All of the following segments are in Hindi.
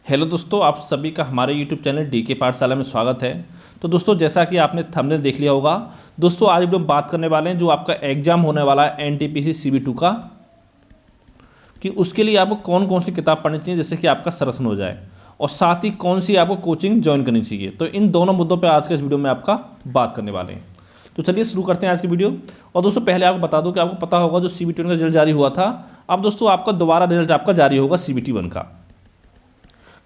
हेलो दोस्तों, आप सभी का हमारे यूट्यूब चैनल डीके पाठशाला में स्वागत है। तो दोस्तों, जैसा कि आपने थंबनेल देख लिया होगा, दोस्तों आज हम बात करने वाले हैं जो आपका एग्जाम होने वाला है एनटीपीसी CB2 का, कि उसके लिए आपको कौन कौन सी किताब पढ़नी चाहिए जिससे कि आपका सिलेक्शन हो जाए, और साथ ही कौन सी आपको कोचिंग ज्वाइन करनी चाहिए। तो इन दोनों मुद्दों पर आज के इस वीडियो में आपका बात करने वाले हैं। तो चलिए शुरू करते हैं आज की वीडियो। और दोस्तों पहले आपको बता दूं कि आपको पता होगा जो CBT1 का रिजल्ट जारी हुआ था, अब दोस्तों आपका दोबारा रिजल्ट आपका जारी होगा CBT1 का।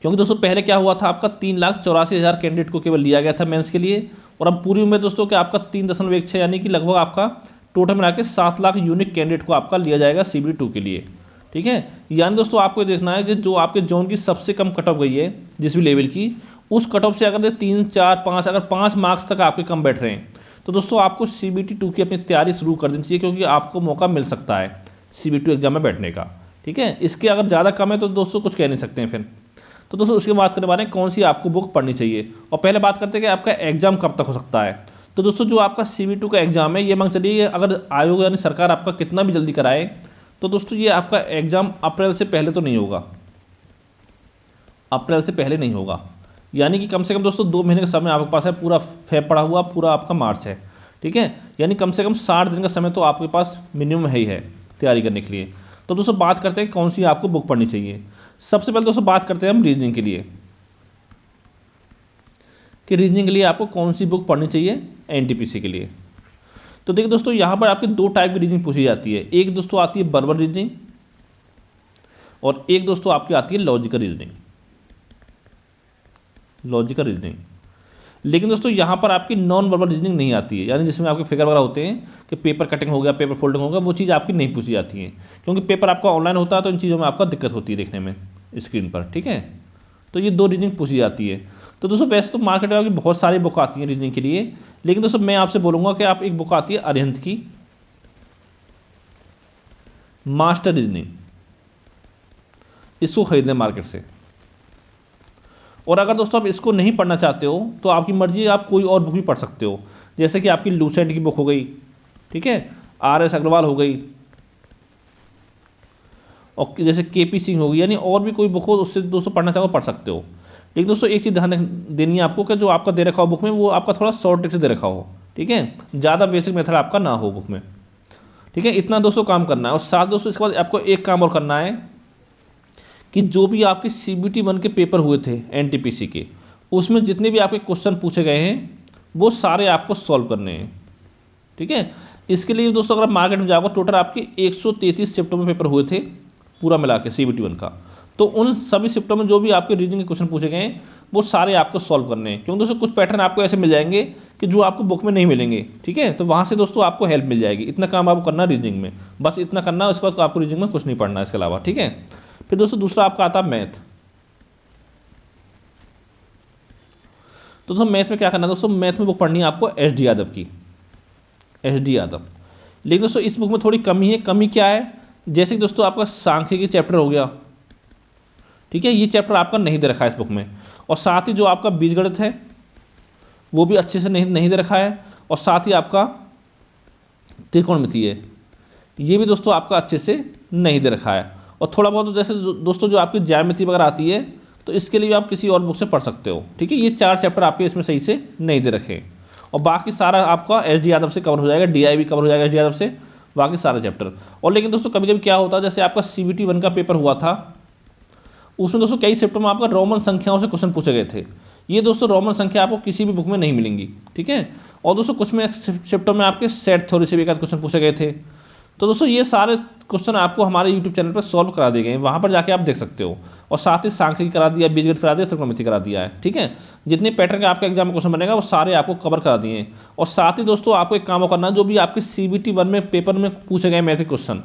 क्योंकि दोस्तों पहले क्या हुआ था, आपका 3,84,000 कैंडिडेट को केवल लिया गया था मेंस के लिए, और अब पूरी उम्मीद दोस्तों कि आपका 3.16 यानी कि लगभग आपका टोटल मिला के 7 लाख यूनिक कैंडिडेट को आपका लिया जाएगा CBT2 के लिए। ठीक है, यानी दोस्तों आपको देखना है कि जो आपके जोन की सबसे कम कट ऑफ गई है जिस भी लेवल की, उस कट ऑफ से अगर 3, 4, 5 अगर 5 मार्क्स तक आपके कम बैठ रहे हैं तो दोस्तों आपको CBT2 की अपनी तैयारी शुरू कर देनी चाहिए, क्योंकि आपको मौका मिल सकता है CBT2 एग्जाम में बैठने का। ठीक है, इसके अगर ज़्यादा कम है तो दोस्तों कुछ कह नहीं सकते हैं फिर। तो दोस्तों उसके बात करने वाले हैं कौन सी आपको बुक पढ़नी चाहिए, और पहले बात करते हैं कि आपका एग्जाम कब तक हो सकता है। तो दोस्तों जो आपका CB2 का एग्जाम है, ये मान चलिए अगर आयोग यानी सरकार आपका कितना भी जल्दी कराए तो दोस्तों ये आपका एग्जाम अप्रैल से पहले तो नहीं होगा, अप्रैल से पहले नहीं होगा। यानी कि कम से कम दोस्तों 2 महीने का समय आपके पास है, पूरा फेब पड़ा हुआ, पूरा आपका मार्च है। ठीक है, यानी कम से कम 60 दिन का समय तो आपके पास मिनिमम है ही है तैयारी करने के लिए। तो दोस्तों बात करते हैं कौन सी आपको बुक पढ़नी चाहिए। सबसे पहले दोस्तों बात करते हैं हम रीजनिंग के लिए, कि रीजनिंग के लिए आपको कौन सी बुक पढ़नी चाहिए एनटीपीसी के लिए। तो देखिए दोस्तों यहाँ पर आपकी 2 टाइप की रीजनिंग पूछी जाती है। एक दोस्तों आती है वर्बल रीजनिंग, और एक दोस्तों आपकी आती है लॉजिकल रीजनिंग। लॉजिकल रीजनिंग, लेकिन दोस्तों यहाँ पर आपकी नॉन वर्बल रीजनिंग नहीं आती है, यानी जिसमें आपके फिगर वगैरह होते हैं कि पेपर कटिंग हो गया, पेपर फोल्डिंग हो गया, वो चीज़ आपकी नहीं पूछी जाती है, क्योंकि पेपर आपका ऑनलाइन होता है तो इन चीज़ों में आपका दिक्कत होती है देखने में स्क्रीन पर। ठीक है, तो ये 2 रीजनिंग पूछी जाती है। तो दोस्तों वैसे तो मार्केट में बहुत सारी बुक आती हैं रीजनिंग के लिए, लेकिन दोस्तों मैं आपसे बोलूँगा कि आप एक बुक आती है अरिहंत की, मास्टर रीजनिंग, इसको खरीद लें मार्केट से। और अगर दोस्तों आप इसको नहीं पढ़ना चाहते हो तो आपकी मर्जी, आप कोई और बुक भी पढ़ सकते हो, जैसे कि आपकी लूसेंट की बुक हो गई, ठीक है, RS अग्रवाल हो गई, और जैसे KP सिंह हो गई, यानी और भी कोई बुक हो उससे दोस्तों पढ़ना चाहो पढ़ सकते हो। लेकिन दोस्तों एक चीज़ ध्यान देनी है आपको कि जो आपका दे रखा हो बुक में वो आपका थोड़ा शॉर्ट ट्रिक से दे रखा हो। ठीक है, ज़्यादा बेसिक मेथड आपका ना हो बुक में। ठीक है, इतना दोस्तों काम करना है। और साथ दोस्तों इसके बाद आपको एक काम और करना है कि जो भी आपके CBT1 के पेपर हुए थे एनटीपीसी के, उसमें जितने भी आपके क्वेश्चन पूछे गए हैं वो सारे आपको सॉल्व करने हैं। ठीक है, इसके लिए दोस्तों अगर आप मार्केट में जाओगे, टोटल आपके 133 शिफ्टों में पेपर हुए थे पूरा मिला के CBT1 का, तो उन सभी शिफ्टों में जो भी आपके रीजनिंग के क्वेश्चन पूछे गए हैं वो सारे आपको सॉल्व करने हैं। क्योंकि दोस्तों कुछ पैटर्न आपको ऐसे मिल जाएंगे कि जो आपको बुक में नहीं मिलेंगे। ठीक है, तो वहाँ से दोस्तों आपको हेल्प मिल जाएगी। इतना काम आपको करना रीजनिंग में, बस इतना करना, उसके बाद आपको रीजनिंग में कुछ नहीं पढ़ना इसके अलावा। ठीक है, फिर दोस्तों दूसरा आपका आता है मैथ। तो दोस्तों मैथ में क्या करना है, दोस्तों मैथ में बुक पढ़नी है आपको SD यादव की, SD यादव। लेकिन दोस्तों इस बुक में थोड़ी कमी है। कमी क्या है, जैसे कि दोस्तों आपका सांख्यिकी चैप्टर हो गया, ठीक है, ये चैप्टर आपका नहीं दे रखा है इस बुक में, और साथ ही जो आपका बीजगणित है वो भी अच्छे से नहीं दे रखा है, और साथ ही आपका त्रिकोणमिति है, ये भी दोस्तों आपका अच्छे से नहीं दे रखा है। और थोड़ा बहुत जैसे दोस्तों जो आपकी ज्यामिति वगैरह आती है तो इसके लिए आप किसी और बुक से पढ़ सकते हो। ठीक है, ये 4 चैप्टर आपके इसमें सही से नहीं दे रखे, और बाकी सारा आपका SD यादव से कवर हो जाएगा, DI भी कवर हो जाएगा SD यादव से, बाकी सारे चैप्टर। और लेकिन दोस्तों कभी कभी क्या होता है, जैसे आपका CBT1 का पेपर हुआ था, उसमें दोस्तों कई शिफ्टों में आपका रोमन संख्याओं से क्वेश्चन पूछे गए थे। ये दोस्तों रोमन संख्या आपको किसी भी बुक में नहीं मिलेंगी। ठीक है, और दोस्तों कुछ में शिफ्टों में आपके सेट थ्योरी से भी एक आध क्वेश्चन पूछे गए थे। तो दोस्तों ये सारे क्वेश्चन आपको हमारे यूट्यूब चैनल पर सॉल्व करा दिए गए हैं, वहाँ पर जाके आप देख सकते हो। और साथ ही सांख्यिकी करा दिया, बीजगणित करा दिया, त्रिकोणमिति करा दिया है। ठीक है, जितने पैटर्न का आपका एग्जाम में क्वेश्चन बनेगा वो सारे आपको कवर करा दिए हैं। और साथ ही दोस्तों आपको एक काम करना है, जो भी आपके CBT1 में पेपर में पूछे गए मैथ क्वेश्चन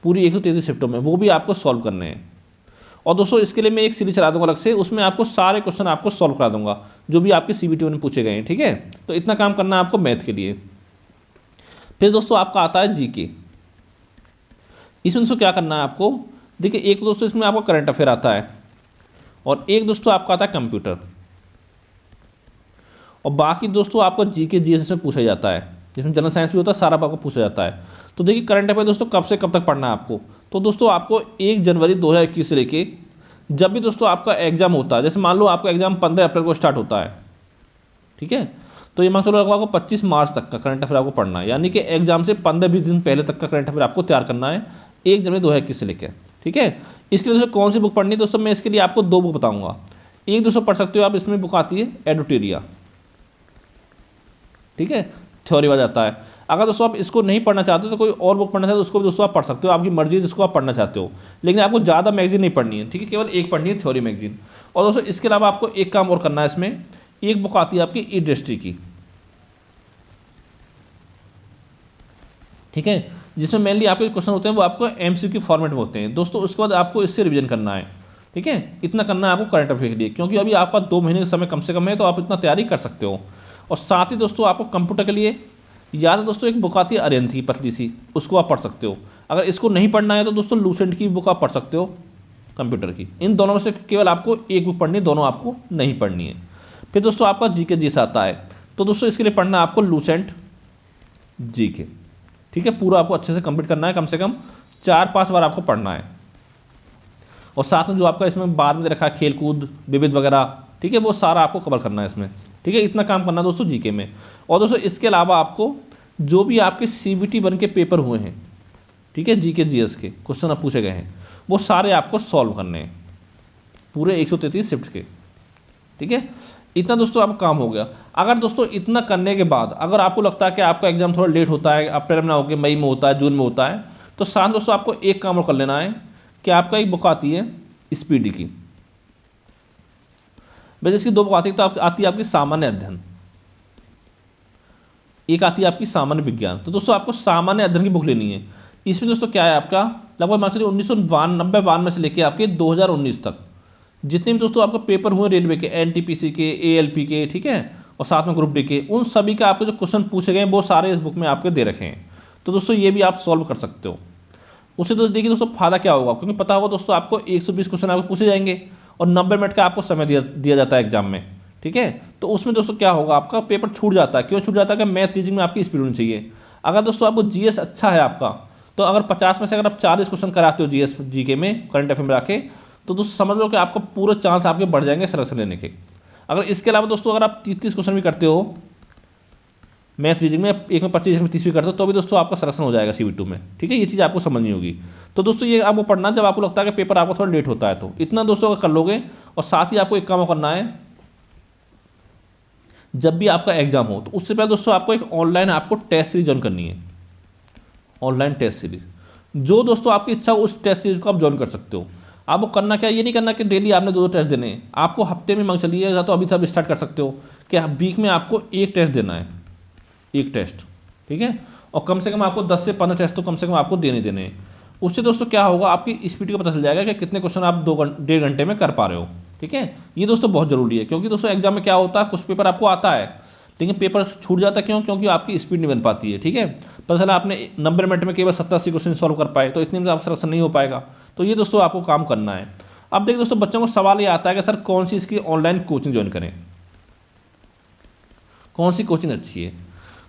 पूरी 133 शिफ्टों में, वो भी आपको सॉल्व करने हैं। और दोस्तों इसके लिए मैं एक सीरीज चला दूंगा अलग से, उसमें आपको सारे क्वेश्चन आपको सॉल्व करा दूंगा जो भी आपके CBT1 में पूछे गए हैं। ठीक है, तो इतना काम करना है आपको मैथ के लिए। फिर दोस्तों आपका आता है GK। इसमें दोस्तों क्या करना है आपको, देखिए एक तो दोस्तों इसमें आपका करंट अफेयर आता है, और एक दोस्तों आपका आता है कंप्यूटर, और बाकी दोस्तों आपको GK GS में पूछा जाता है, जिसमें जनरल साइंस भी होता है, सारा आपको पूछा जाता है। तो देखिए करंट अफेयर दोस्तों कब से कब तक पढ़ना है आपको, तो दोस्तों आपको 1 जनवरी 2021 से लेके जब भी दोस्तों आपका एग्जाम होता है, जैसे मान लो आपका एग्जाम 15 अप्रैल को स्टार्ट होता है, ठीक है, तो ये मान चलो आपको 25 मार्च तक का करंट अफेयर आपको पढ़ना है, यानी कि एग्जाम से 15-20 दिन पहले तक का करंट अफेयर आपको तैयार करना है 1 जनवरी 2021 से लेकर, ठीक है। इसके लिए दोस्तों कौन सी बुक पढ़नी है दोस्तों, मैं इसके लिए आपको 2 बुक बताऊंगा। एक दोस्तों पढ़ सकते हो आप, इसमें बुक आती है एडुटेरिया, ठीक है, थ्योरी वाला जाता है। अगर दोस्तों आप इसको नहीं पढ़ना चाहते तो कोई और बुक पढ़ना चाहते हो उसको भी दोस्तों आप पढ़ सकते हो, आपकी मर्जी है जिसको आप पढ़ना चाहते हो, लेकिन आपको ज़्यादा मैगजीन नहीं पढ़नी है, ठीक है, केवल एक पढ़नी है थ्योरी मैगजीन। और दोस्तों इसके अलावा आपको एक काम और करना है, इसमें एक बुक आती है आपकी इंडस्ट्री की, ठीक है, जिसमें मेनली आपके क्वेश्चन होते हैं वो आपको एमसीक्यू फॉर्मेट में होते हैं दोस्तों। उसके बाद आपको इससे रिवीजन करना है, ठीक है, इतना करना है आपको करंट अफेयर के लिए, क्योंकि अभी आपका 2 महीने का समय कम से कम है, तो आप इतना तैयारी कर सकते हो। और साथ ही दोस्तों आपको कंप्यूटर के लिए या तो दोस्तों एक बुक आती है अरिहंत की पतली सी, उसको आप पढ़ सकते हो। अगर इसको नहीं पढ़ना है तो दोस्तों लूसेंट की बुक आप पढ़ सकते हो कंप्यूटर की। इन दोनों में से केवल आपको एक बुक पढ़नी है, दोनों आपको नहीं पढ़नी है। फिर दोस्तों आपका जीके जीएस आता है, तो दोस्तों इसके लिए पढ़ना है आपको लूसेंट जीके, ठीक है, पूरा आपको अच्छे से कंप्लीट करना है, कम से कम 4-5 बार आपको पढ़ना है। और साथ में जो आपका इसमें बाद में रखा है खेलकूद विविध वगैरह, ठीक है, वो सारा आपको कवर करना है इसमें, ठीक है, इतना काम करना है दोस्तों जीके में। और दोस्तों इसके अलावा आपको जो भी आपके CBT 1 के पेपर हुए हैं, ठीक है, जीके जीएस के क्वेश्चन अब पूछे गए हैं, वो सारे आपको सॉल्व करने हैं, पूरे 133 शिफ्ट के, ठीक है, इतना दोस्तों आपका काम हो गया। अगर दोस्तों इतना करने के बाद अगर आपको लगता है कि आपका एग्जाम थोड़ा लेट होता है, अप्रैल में ना होकर मई में होता है, जून में होता है, तो साथ दोस्तों आपको एक काम और कर लेना है कि आपका एक बुक आती है स्पीडी की, वैसे इसकी 2 बुक आती है, तो आती है आपकी सामान्य अध्ययन, एक आती है आपकी सामान्य विज्ञान। तो दोस्तों आपको सामान्य अध्ययन की बुक लेनी है। इसमें दोस्तों क्या है आपका लगभग मान चलिए 1992 से लेकर आपके 2019 तक जितने भी दोस्तों आपको पेपर हुए रेलवे के, NTPC के, ALP के, ठीक है, और साथ में ग्रुप डी के, उन सभी का आपके जो क्वेश्चन पूछे गए हैं वो सारे इस बुक में आपके दे रखे हैं। तो दोस्तों ये भी आप सॉल्व कर सकते हो। उससे तो देखिए दोस्तों फायदा क्या होगा, क्योंकि पता होगा दोस्तों आपको 120 क्वेश्चन आपको पूछे जाएंगे और 90 मिनट का आपको समय दिया जाता है एग्जाम में, ठीक है। तो उसमें दोस्तों क्या होगा, आपका पेपर छूट जाता है। क्यों छूट जाता है कि मैथ रीजनिंग में आपकी स्पीड होनी चाहिए। अगर दोस्तों आपको जीएस अच्छा है आपका, तो अगर 50 में से अगर आप 40 क्वेश्चन कराते हो जीएस जीके में करंट अफेयर में आके, तो दोस्तों समझ लो कि आपको पूरे चांस आपके बढ़ जाएंगे सिलेक्शन लेने के। अगर इसके अलावा दोस्तों अगर आप 30 क्वेश्चन भी करते हो मैथ रीजनिंग में, एक में 25 में 30 भी करते हो, तो भी दोस्तों आपका सिलेक्शन हो जाएगा CB2 में, ठीक है। ये चीज़ आपको समझनी होगी। तो दोस्तों ये आपको पढ़ना जब आपको लगता है कि पेपर आपको थोड़ा लेट होता है, तो इतना दोस्तों अगर कर लोगे। और साथ ही आपको एक काम करना है, जब भी आपका एग्जाम हो तो उससे पहले दोस्तों आपको एक ऑनलाइन आपको टेस्ट सीरीज ज्वाइन करनी है, ऑनलाइन टेस्ट सीरीज। जो दोस्तों आपकी इच्छा हो उस टेस्ट सीरीज को आप ज्वाइन कर सकते हो। आपको करना क्या है, ये नहीं करना कि डेली आपने 2 टेस्ट देने हैं, आपको हफ्ते में मांग चलिए, या तो अभी सब स्टार्ट कर सकते हो कि वीक में आपको 1 टेस्ट देना है, 1 टेस्ट, ठीक है। और कम से कम आपको 10 से 15 टेस्ट तो कम से कम आपको देने हैं। उससे दोस्तों क्या होगा, आपकी स्पीड का पता चल जाएगा कि कितने क्वेश्चन आप 1.5 घंटे में कर पा रहे हो, ठीक है। ये दोस्तों बहुत जरूरी है, क्योंकि दोस्तों एग्जाम में क्या होता है, कुछ पेपर आपको आता है लेकिन पेपर छूट जाता है। क्यों? क्योंकि आपकी स्पीड नहीं बन पाती है, ठीक है। पता चला आपने 90 मिनट में केवल 70-80 क्वेश्चन सॉल्व कर पाए, तो इतने में आप सिलेक्शन नहीं हो पाएगा। तो ये दोस्तों आपको काम करना है। अब देखिए दोस्तों, बच्चों को सवाल ये आता है कि सर कौन सी इसकी ऑनलाइन कोचिंग ज्वाइन करें, कौन सी कोचिंग अच्छी है।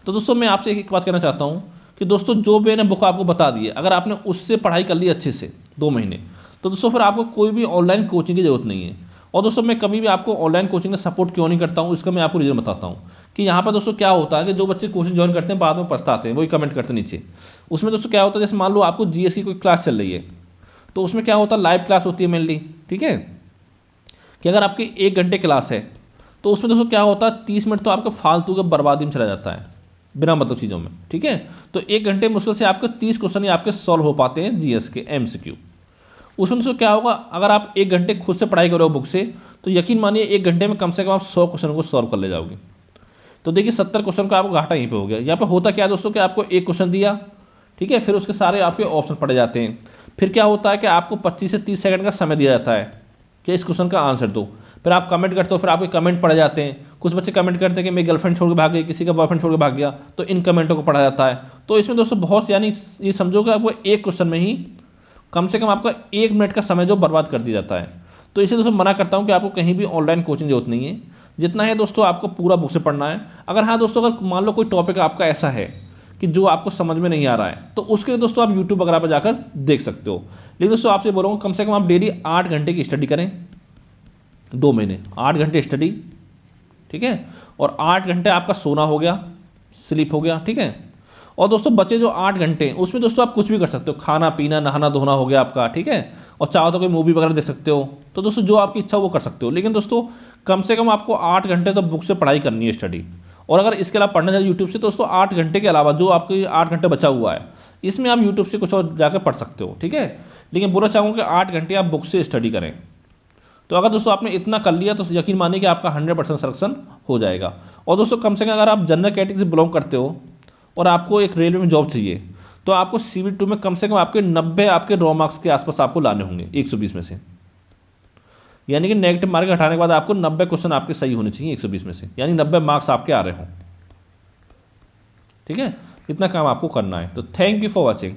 तो दोस्तों मैं आपसे एक बात कहना चाहता हूँ कि दोस्तों जो मैंने बुक आपको बता दी है, अगर आपने उससे पढ़ाई कर ली अच्छे से 2 महीने, तो दोस्तों फिर आपको कोई भी ऑनलाइन कोचिंग की जरूरत नहीं है। और दोस्तों मैं कभी भी आपको ऑनलाइन कोचिंग का सपोर्ट क्यों नहीं करता हूँ, इसका मैं आपको रीज़न बताता हूँ कि यहाँ पर दोस्तों क्या होता है कि जो बच्चे कोचिंग ज्वाइन करते हैं बाद में पछताते हैं, वही कमेंट करते हैं नीचे। उसमें दोस्तों क्या होता है, जैसे मान लो आपको जीएस की कोई क्लास चल रही है, तो उसमें क्या होता है, लाइव क्लास होती है मेनली, ठीक है, कि अगर आपकी 1 घंटे क्लास है तो उसमें दोस्तों क्या होता है, 30 मिनट तो आपका फालतू के बर्बादी में चला जाता है बिना मतलब चीज़ों में, ठीक है। तो 1 घंटे मुश्किल से आपके 30 क्वेश्चन ही आपके सॉल्व हो पाते हैं जीएस के MCQ। उसमें दोस्तों क्या होगा, अगर आप 1 घंटे खुद से पढ़ाई करो बुक से, तो यकीन मानिए 1 घंटे में कम से कम आप 100 क्वेश्चन को सॉल्व कर ले जाओगे। तो देखिए 70 क्वेश्चन का आपको घाटा यहीं पे हो गया। यहाँ पे होता क्या है दोस्तों कि आपको 1 क्वेश्चन दिया, ठीक है, फिर उसके सारे आपके ऑप्शन पड़े जाते हैं। फिर क्या होता है कि आपको 25 से 30 सेकंड का समय दिया जाता है कि इस क्वेश्चन का आंसर दो। फिर आप कमेंट करते हो, फिर आपके कमेंट पढ़े जाते हैं। कुछ बच्चे कमेंट करते हैं कि मेरी गर्लफ्रेंड छोड़ के भाग गई, किसी का बॉयफ्रेंड छोड़ के भाग गया, तो इन कमेंटों को पढ़ा जाता है। तो इसमें दोस्तों बहुत, यानी ये समझो कि आपको 1 क्वेश्चन में ही कम से कम आपका 1 मिनट का समय जो बर्बाद कर दिया जाता है। तो इसे दोस्तों मना करता हूँ कि आपको कहीं भी ऑनलाइन कोचिंग जरूरत नहीं है। जितना है दोस्तों आपको पूरा बुक से पढ़ना है। अगर हाँ दोस्तों, अगर मान लो कोई टॉपिक आपका ऐसा है कि जो आपको समझ में नहीं आ रहा है, तो उसके लिए दोस्तों आप यूट्यूब वगैरह पर जाकर देख सकते हो। लेकिन दोस्तों आपसे बोलूँगा कम से कम आप डेली 8 घंटे की स्टडी करें, 2 महीने 8 घंटे स्टडी, ठीक है, और 8 घंटे आपका सोना हो गया, स्लीप हो गया, ठीक है। और दोस्तों बचे जो 8 घंटे उसमें दोस्तों आप कुछ भी कर सकते हो, खाना पीना नहाना धोना हो गया आपका, ठीक है, और चाहो तो कोई मूवी वगैरह देख सकते हो। तो दोस्तों जो आपकी इच्छा वो कर सकते हो, लेकिन दोस्तों कम से कम आपको 8 घंटे तो बुक से पढ़ाई करनी है, स्टडी। और अगर इसके अलावा पढ़ना चाहिए यूट्यूब से, तो दोस्तों 8 घंटे के अलावा जो आपके 8 घंटे बचा हुआ है इसमें आप यूट्यूब से कुछ और जाकर पढ़ सकते हो, ठीक है। लेकिन बोलना चाहूँगा कि 8 घंटे आप बुक से स्टडी करें। तो अगर दोस्तों आपने इतना कर लिया तो यकीन मानिए कि आपका 100% सिलेक्शन हो जाएगा। और दोस्तों कम से कम अगर आप जनरल कैटेगरी से बिलोंग करते हो और आपको एक रेलवे में जॉब चाहिए, तो आपको CV2 में कम से कम आपके 90 आपके रॉ मार्क्स के आसपास आपको लाने होंगे 120 में से। यानी कि नेगेटिव मार्क हटाने के बाद आपको 90 क्वेश्चन आपके सही होने चाहिए 120 में से, यानी 90 मार्क्स आपके आ रहे हों, ठीक है। इतना काम आपको करना है। तो थैंक यू फॉर वॉचिंग।